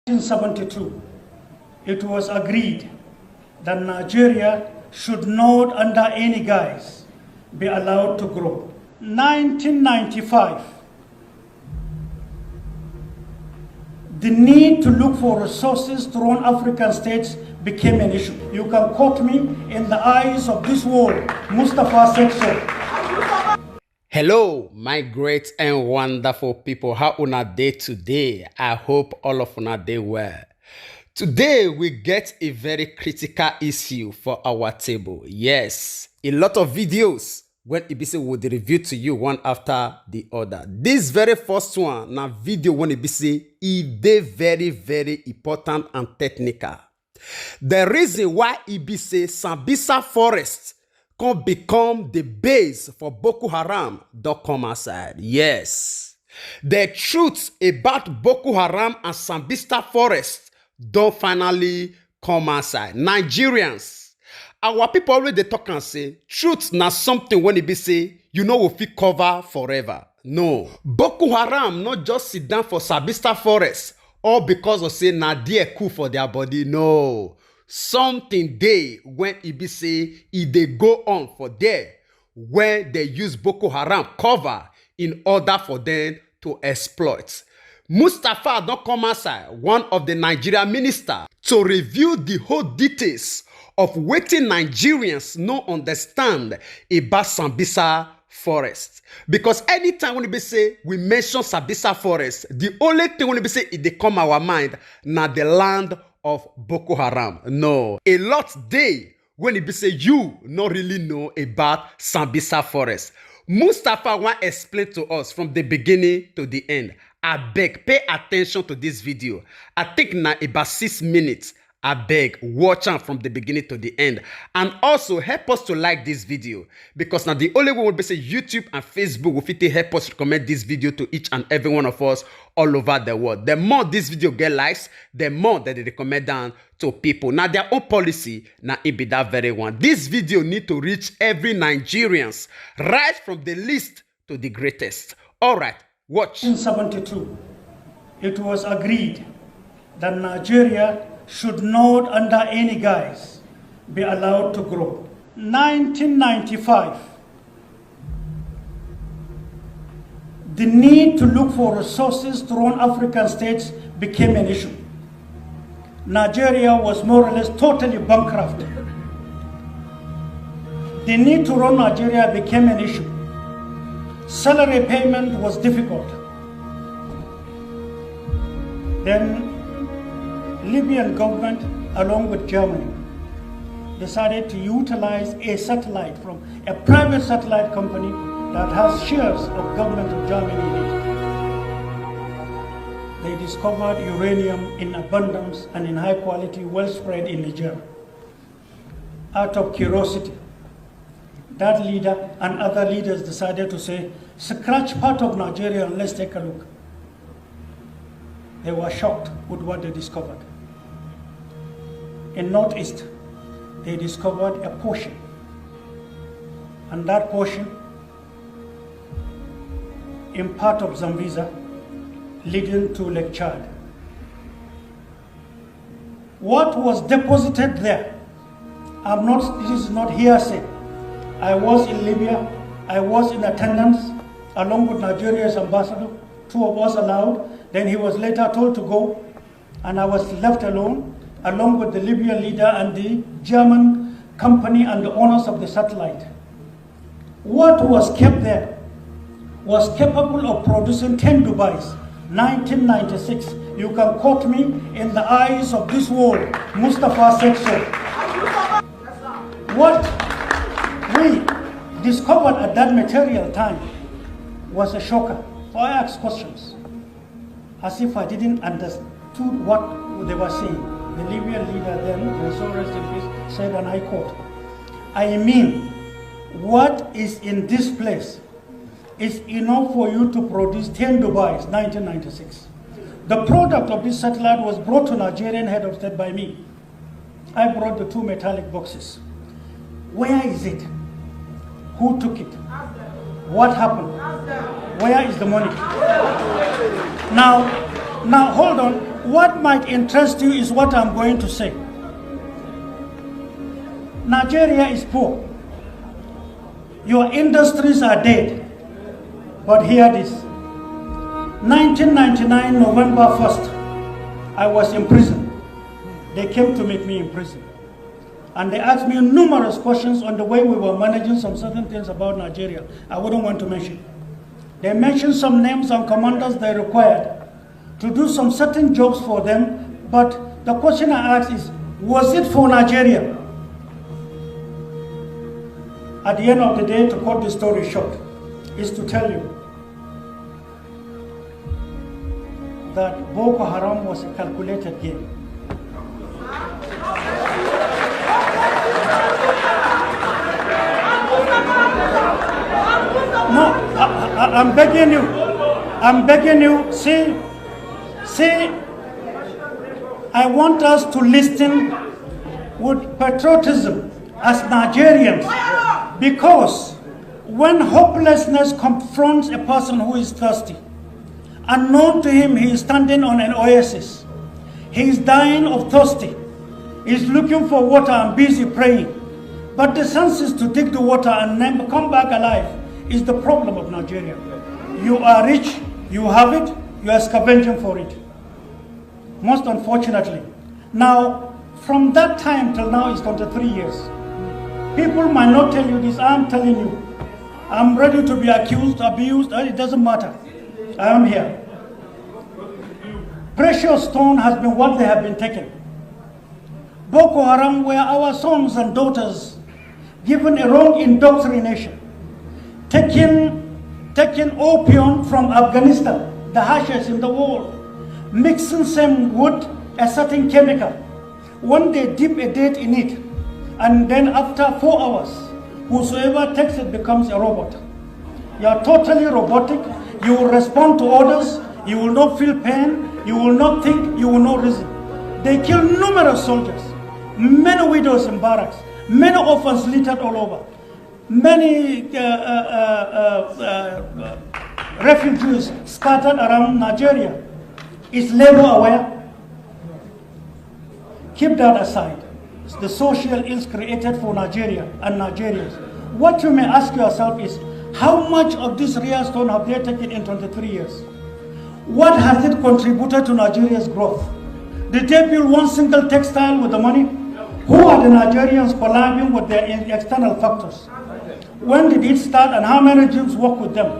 1972, it was agreed that Nigeria should not under any guise be allowed to grow. 1995, the need to look for resources to run African states became an issue. You can quote me, in the eyes of this world, Mustafa said so. Hello, my great and wonderful people. How una day today? I hope all of una day well. Today, we get a very critical issue for our table. Yes, a lot of videos when Ibisi will review to you one after the other. This very first one, now video when Ibisi, is very, very important and technical. The reason why Ibisi Sambisa Forest can become the base for Boko Haram don't come outside. Yes. The truth about Boko Haram and Sambisa Forest don't finally come outside. Nigerians, our people already talk and say, truth na something when it be say, you know we fit cover forever. No. Boko Haram not just sit down for Sambisa Forest all because of say na there cool for their body. No. Something they when it be say if they go on for there where they use Boko Haram cover in order for them to exploit. Mustafa don't come outside, one of the Nigerian minister, to review the whole details of what Nigerians no understand about Sambisa Forest. Because anytime when we say we mention Sambisa Forest, the only thing when we say it they come our mind na the land of Boko Haram. No. A lot day when it be say you not really know about Sambisa Forest. Mustafa want explain to us from the beginning to the end. I beg, pay attention to this video. I think now about 6 minutes. I beg, watch out from the beginning to the end. And also help us to like this video. Because now the only way will be say YouTube and Facebook will fit help us recommend this video to each and every one of us all over the world. The more this video get likes, the more that they recommend down to people. Now their own policy, now it be that very one. This video need to reach every Nigerians, right from the least to the greatest. All right, watch. In 1972, it was agreed that Nigeria should not under any guise be allowed to grow. 1995, the need to look for resources to run African states became an issue. Nigeria was more or less totally bankrupt. The need to run Nigeria became an issue. Salary payment was difficult. Then Libyan government, along with Germany, decided to utilize a satellite from a private satellite company that has shares of government of Germany in it. They discovered uranium in abundance and in high quality, well spread in Niger. Out of curiosity, that leader and other leaders decided to say, scratch part of Nigeria and let's take a look. They were shocked with what they discovered. In Northeast, they discovered a portion, and that portion in part of Zambeza leading to Lake Chad. What was deposited there, this is not hearsay. I was in Libya, I was in attendance along with Nigeria's ambassador, 2 of us allowed, then he was later told to go, and I was left alone along with the Libyan leader and the German company and the owners of the satellite. What was kept there was capable of producing 10 Dubais, 1996. You can quote me, in the eyes of this world, Mustafa said so. What we discovered at that material time was a shocker. So I asked questions, as if I didn't understand what they were saying. The Libyan leader then, the rest in peace, said, and I quote, I mean, what is in this place is enough for you to produce 10 Dubais, 1996. The product of this satellite was brought to Nigerian head of state by me. I brought the 2 metallic boxes. Where is it? Who took it? What happened? Where is the money? Now hold on. What might interest you is what I'm going to say. Nigeria is poor. Your industries are dead. But hear this. 1999, November 1st, I was in prison. They came to make me in prison. And they asked me numerous questions on the way we were managing some certain things about Nigeria. I wouldn't want to mention. They mentioned some names and commanders they required to do some certain jobs for them. But the question I asked is, was it for Nigeria? At the end of the day, to cut the story short, is to tell you that Boko Haram was a calculated game. No, I'm begging you, see, I want us to listen with patriotism as Nigerians, because when hopelessness confronts a person who is thirsty, unknown to him, he is standing on an oasis. He is dying of thirsty. He is looking for water and busy praying. But the senses to dig the water and then come back alive is the problem of Nigeria. You are rich, you have it, you are scavenging for it. Most unfortunately. Now, from that time till now is 23 years. People might not tell you this, I'm telling you. I'm ready to be accused, abused, it doesn't matter. I am here. Precious stone has been what they have been taken. Boko Haram were our sons and daughters given a wrong indoctrination. Taking opium from Afghanistan, the harshest in the world, mixing some with a certain chemical. When they dip a date in it, and then after 4 hours, whosoever takes it becomes a robot. You are totally robotic. You will respond to orders. You will not feel pain. You will not think. You will not reason. They kill numerous soldiers, many widows in barracks, many orphans littered all over, many refugees scattered around Nigeria. Is labor aware? Keep that aside. It's the social ills created for Nigeria and Nigerians. What you may ask yourself is, how much of this real stone have they taken in 23 years? What has it contributed to Nigeria's growth? Did they build one single textile with the money? Who are the Nigerians collabing with their external factors? When did it start and how many Jews work with them?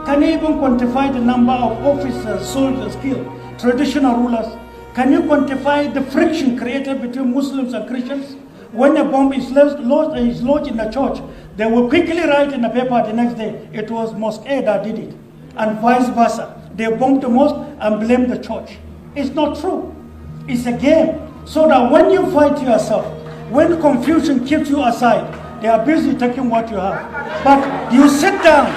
Can you even quantify the number of officers, soldiers killed, traditional rulers? Can you quantify the friction created between Muslims and Christians? When a bomb is lodged in a church, they will quickly write in the paper the next day, it was Mosque A that did it, and vice versa. They bomb the mosque and blame the church. It's not true. It's a game. So that when you fight yourself, when confusion keeps you aside, they are busy taking what you have. But you sit down,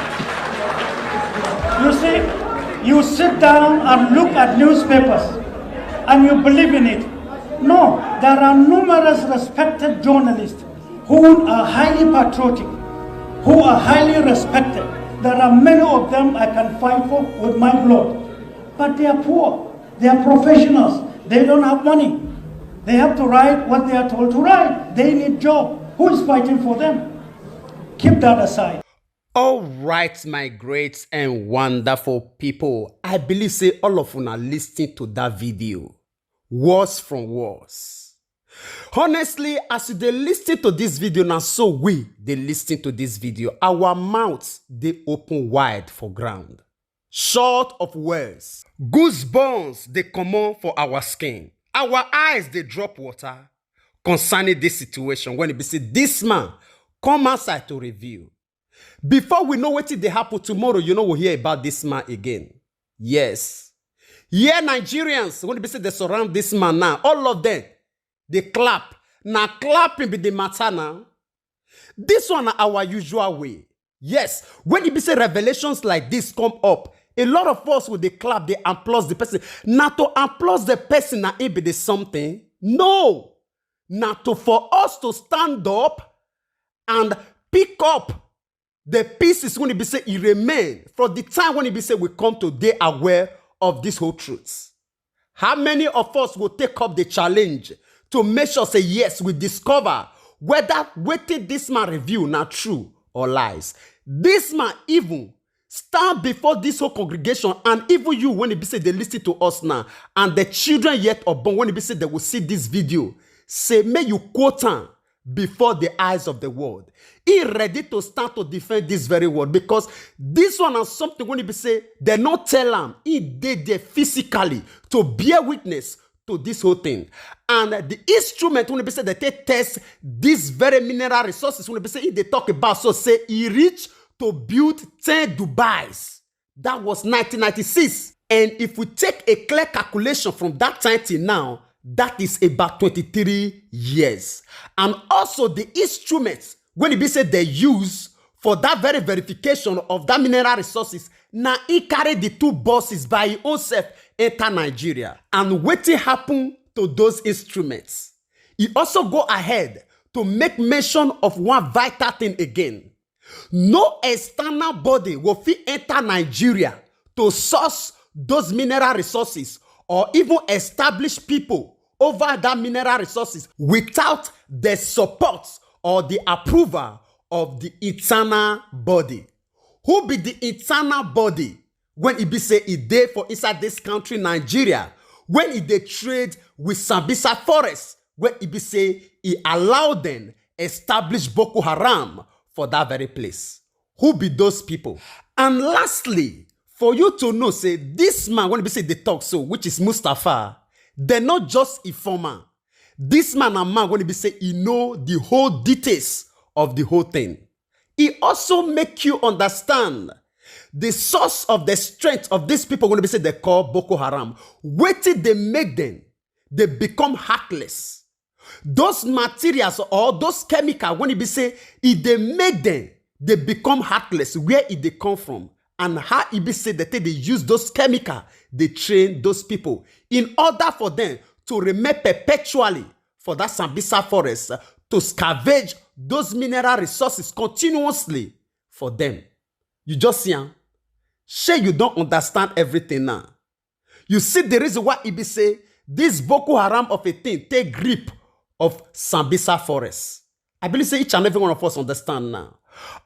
you sit down and look at newspapers and you believe in it. No, there are numerous respected journalists who are highly patriotic, who are highly respected. There are many of them I can fight for with my blood. But they are poor. They are professionals. They don't have money. They have to write what they are told to write. They need job. Who is fighting for them? Keep that aside. All right, my great and wonderful people. I believe say all of you are listening to that video. Words from words. Honestly, as they listen to this video now, so they listen to this video. Our mouths, they open wide for ground. Short of words. Goosebumps, they come on for our skin. Our eyes, they drop water concerning this situation. When it be say, this man come outside to review. Before we know what they happen tomorrow, you know we'll hear about this man again. Yes. Yeah, Nigerians, when they say they surround this man now, all of them, they clap. Now clapping be the matter now. This one is our usual way. Yes, when it be say revelations like this come up, a lot of us will they clap, they applause the person. Not to applause the person now it be the something. No. Not to for us to stand up and pick up the pieces when it be say it remain from the time when it be say we come to they aware of this whole truth. How many of us will take up the challenge to make sure, say, yes, we discover whether waiting this man review now true or lies? This man even stand before this whole congregation, and even you, when it be say they listen to us now, and the children yet unborn, when it be say they will see this video, say, may you quote him before the eyes of the world. He ready to stand to defend this very word, because this one is something when it be say they not tell him, he did there physically to bear witness to this whole thing. And the instrument when it be say they test these very mineral resources, when it be say they talk about, so say he reached to build 10 Dubais. That was 1996. And if we take a clear calculation from that time till now, that is about 23 years. And also the instruments, when it be said they use for that very verification of that mineral resources, now he carried the 2 buses by his own self enter Nigeria. And what happened to those instruments? He also go ahead to make mention of one vital thing again. No external body will fit enter Nigeria to source those mineral resources or even establish people over that mineral resources without the support or the approval of the internal body. Who be the internal body when it be say it dey for inside this country, Nigeria, when it dey trade with Sambisa forest, when it be say it allow them establish Boko Haram for that very place? Who be those people? And lastly, for you to know, say, this man, when we say they talk so, which is Mustafa, they're not just informer. This man and man, when we say he know the whole details of the whole thing. He also make you understand the source of the strength of these people, when we say they call Boko Haram. Wait till they make them, they become heartless. Those materials or those chemicals, when it be say, if they make them, they become heartless. Where it they come from? And how it be say that they use those chemicals, they train those people in order for them to remain perpetually for that Sambisa forest, to scavenge those mineral resources continuously for them. You just see, sure you don't understand everything now. You see the reason why it be say, this Boko Haram of a thing take grip of Sambisa forest. I believe say each and every one of us understand now.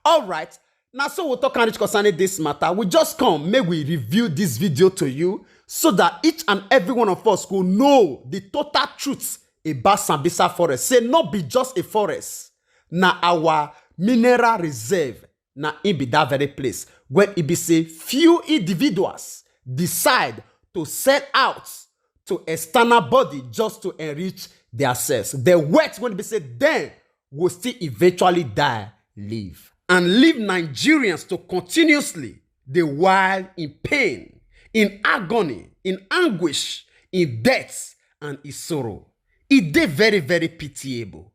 All right. Now, so we'll talk concerning this matter. We just come, may we review this video to you so that each and every one of us will know the total truth about Sambisa forest. Say not be just a forest. Now our mineral reserve. Now it be that very place where it be say few individuals decide to set out to external body just to enrich themselves. The wet when it be said then will still eventually die, live. And leave Nigerians to continuously the while in pain, in agony, in anguish, in death, and in sorrow. It is very, very pitiable.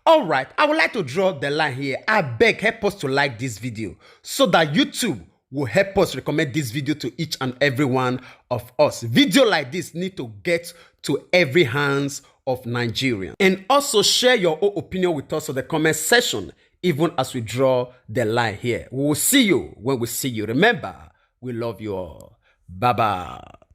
All right, I would like to draw the line here. I beg, help us to like this video so that YouTube will help us recommend this video to each and every one of us. Video like this need to get to every hands of Nigerians. And also share your own opinion with us in the comment section, even as we draw the line here. We will see you when we see you. Remember, we love you all. Bye-bye.